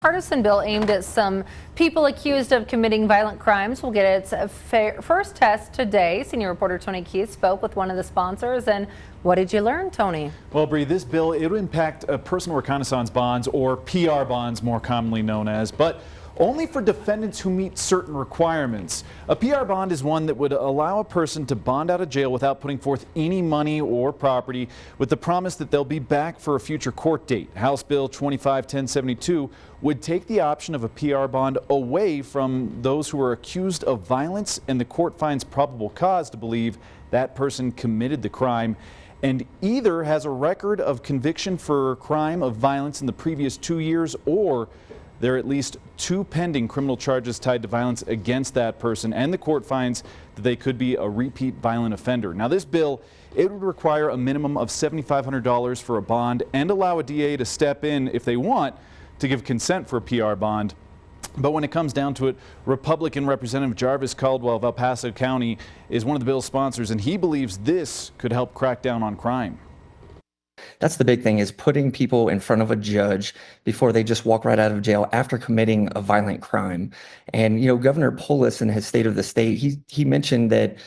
Partisan bill aimed at some people accused of committing violent crimes will get its first test today. Senior reporter Tony Keith spoke with one of the sponsors. And what did you learn, Tony? Well, Bree, this bill, it would impact personal reconnaissance bonds, or PR bonds more commonly known as, but only for defendants who meet certain requirements. A PR bond is one that would allow a person to bond out of jail without putting forth any money or property, with the promise that they'll be back for a future court date. House Bill 25-1072 would take the option of a PR bond away from those who are accused of violence and the court finds probable cause to believe that person committed the crime and either has a record of conviction for a crime of violence in the previous 2 years, or there are at least 2 pending criminal charges tied to violence against that person, and the court finds that they could be a repeat violent offender. Now, this bill, it would require a minimum of $7,500 for a bond and allow a DA to step in if they want to give consent for a PR bond. But when it comes down to it, Republican Representative Jarvis Caldwell of El Paso County is one of the bill's sponsors, and he believes this could help crack down on crime. That's the big thing, is putting people in front of a judge before they just walk right out of jail after committing a violent crime. And, Governor Polis in his State of the State, he mentioned that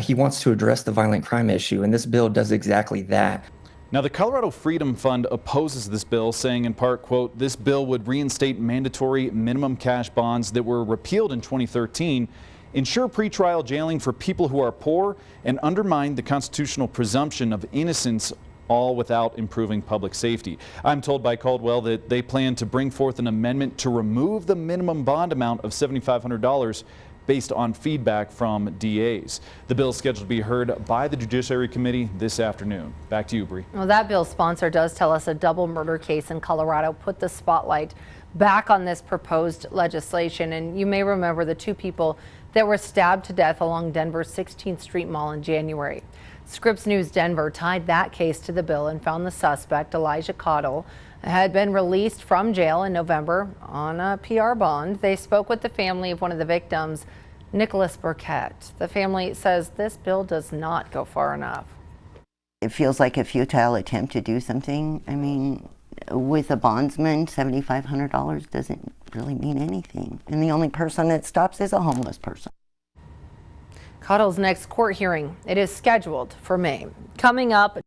he wants to address the violent crime issue, and this bill does exactly that. Now, the Colorado Freedom Fund opposes this bill, saying in part, quote, "This bill would reinstate mandatory minimum cash bonds that were repealed in 2013, ensure pretrial jailing for people who are poor, and undermine the constitutional presumption of innocence, all without improving public safety." I'm told by Caldwell that they plan to bring forth an amendment to remove the minimum bond amount of $7,500 based on feedback from DAs. The bill is scheduled to be heard by the Judiciary Committee this afternoon. Back to you, Bree. Well, that bill's sponsor does tell us a double murder case in Colorado put the spotlight back on this proposed legislation. And you may remember the 2 people that were stabbed to death along Denver's 16th Street Mall in January. Scripps News Denver tied that case to the bill and found the suspect, Elijah Cottle, had been released from jail in November on a PR bond. They spoke with the family of one of the victims, Nicholas Burkett. The family says this bill does not go far enough. It feels like a futile attempt to do something. I mean, with a bondsman, $7,500 doesn't really mean anything. And the only person that stops is a homeless person. Cottle's next court hearing, it is scheduled for May. Coming up,